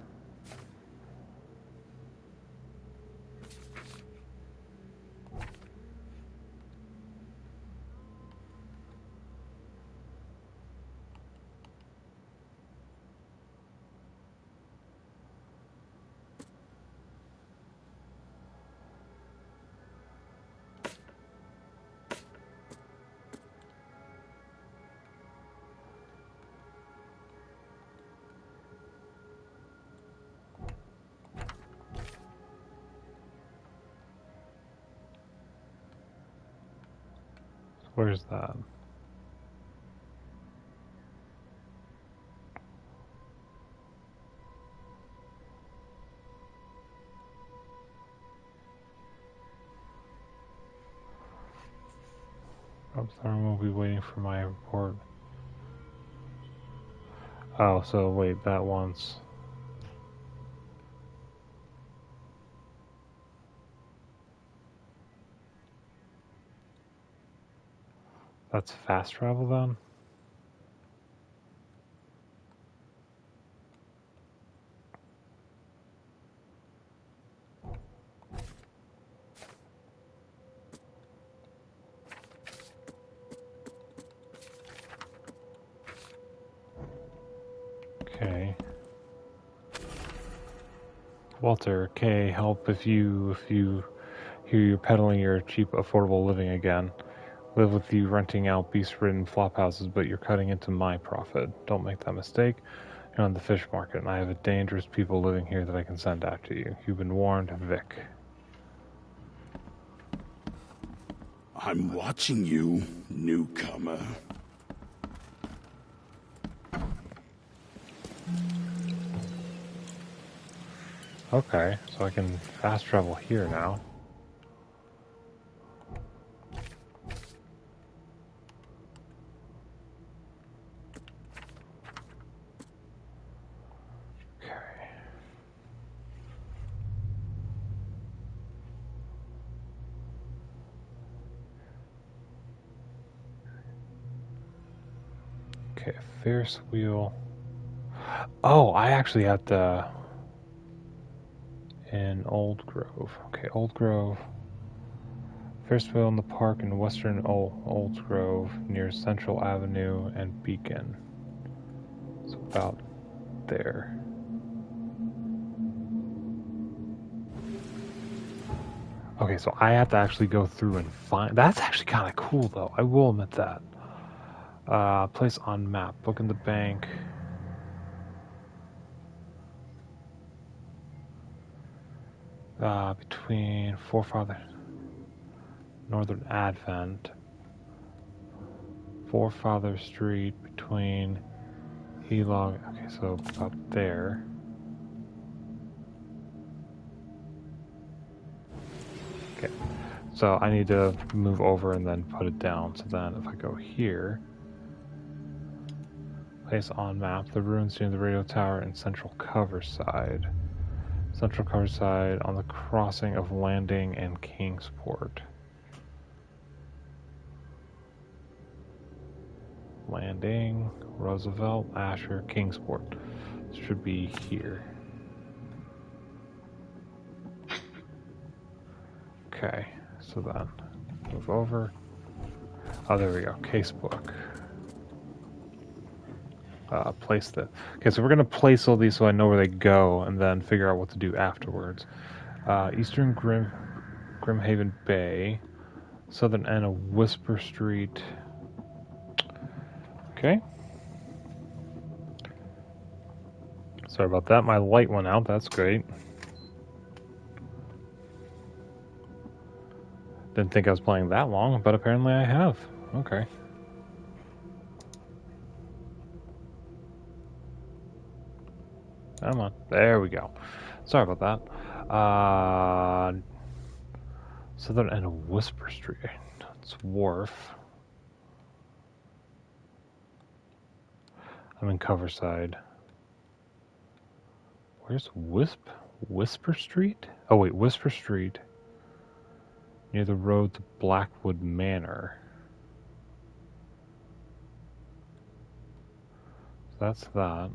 Where's that? Upstairs will be waiting for my report. Oh, so wait, that once. That's fast travel then? Okay. Walter, okay, help if you hear you're peddling your cheap, affordable living again. Live with you renting out beast-ridden flop houses, but you're cutting into my profit. Don't make that mistake. You're on the fish market, and I have a dangerous people living here that I can send after you. You've been warned, Vic. I'm watching you, newcomer. Okay, so I can fast travel here now. Okay, Ferris wheel. Oh, I actually have to... in Old Grove. Okay, Old Grove. Ferris wheel in the park in western Old Grove near Central Avenue and Beacon. It's about there. Okay, so I have to actually go through and find... That's actually kind of cool, though. I will admit that. Place on map. Book in the bank. Between Forefather... Northern Advent. Forefather Street between Helog... Okay, so about there. Okay, so I need to move over and then put it down. So then if I go here, place on map, the ruins near the radio tower in Central Coverside. Central Coverside on the crossing of Landing and Kingsport. Landing, Roosevelt, Asher, Kingsport. This should be here. Okay, so then move over. Oh, there we go. Casebook. Place the... Okay, so we're going to place all these so I know where they go and then figure out what to do afterwards. Eastern Grimhaven Bay. Southern end of Whisper Street. Okay. Sorry about that. My light went out. That's great. Didn't think I was playing that long, but apparently I have. Okay. Come on. There we go. Sorry about that. Southern end of Whisper Street. It's Wharf. I'm in Coverside. Where's Whisper Street? Oh wait, Whisper Street. Near the road to Blackwood Manor. So that's that.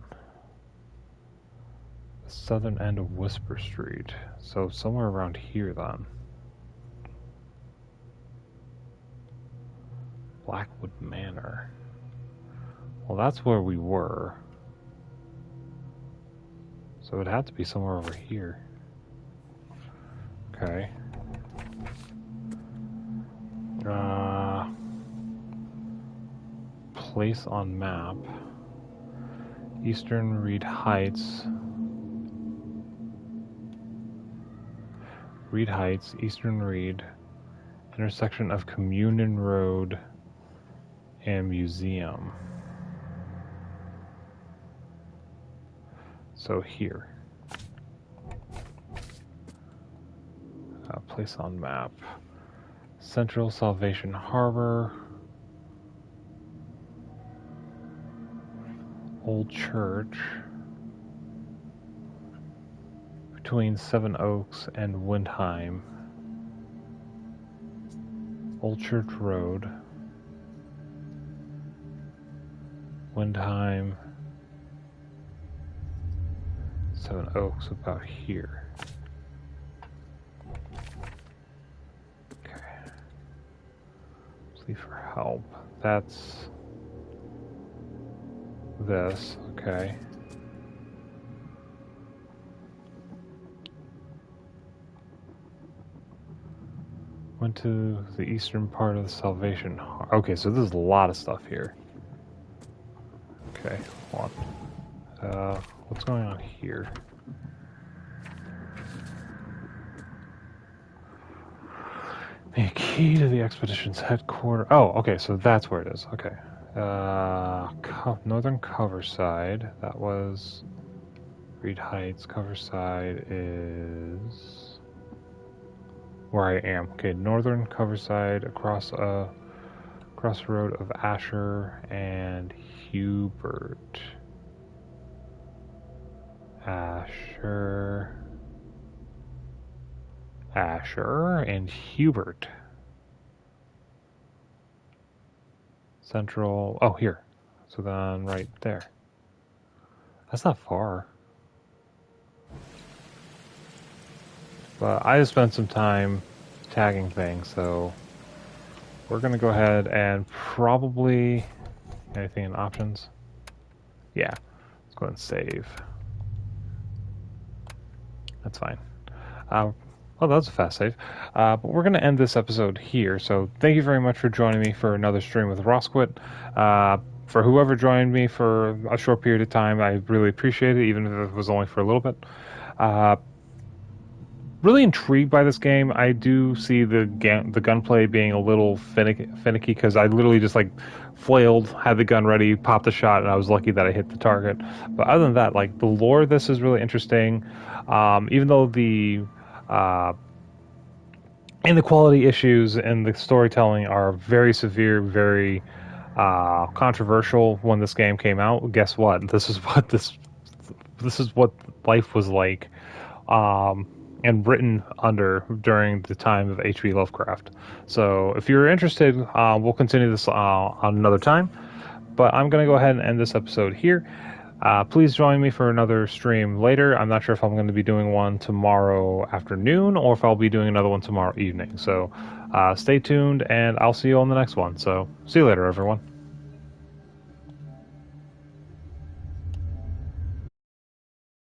The southern end of Whisper Street. So somewhere around here then. Blackwood Manor. Well, that's where we were. So it had to be somewhere over here. Okay. Place on map. Eastern Reed Heights. Reed Heights, Eastern Reed. Intersection of Communion Road and Museum. So here. Place on map. Central Salvation Harbor. Old Church. Between Seven Oaks and Windheim. Old Church Road. Windheim. Seven Oaks about here. Okay. Plea for help. That's this. Okay. Went to the eastern part of the Salvation. Okay, so there's a lot of stuff here. Okay, hold on. What's going on here? The key to the expedition's headquarters. Oh, okay, so that's where it is. Okay. Northern Coverside. That was Reed Heights. Coverside is where I am. Okay, Northern Coverside across the road of Asher and Hubert. Asher and Hubert. Central. Oh, here. So then right there. That's not far. But I just spent some time tagging things, so we're going to go ahead and probably... Anything in options? Yeah. Let's go ahead and save. That's fine. Oh, that was a fast save. But we're going to end this episode here. So thank you very much for joining me for another stream with Rosquit. For whoever joined me for a short period of time, I really appreciate it, even if it was only for a little bit. Really intrigued by this game. I do see the gunplay being a little finicky because I literally just like flailed, had the gun ready, popped the shot, and I was lucky that I hit the target. But other than that, like the lore of this is really interesting. Even though the inequality issues and the storytelling are very severe, very controversial when this game came out, guess what? This is what life was like. And written during the time of H.P. Lovecraft. So if you're interested, we'll continue this on another time. But I'm going to go ahead and end this episode here. Please join me for another stream later. I'm not sure if I'm going to be doing one tomorrow afternoon or if I'll be doing another one tomorrow evening. So stay tuned, and I'll see you on the next one. So see you later, everyone.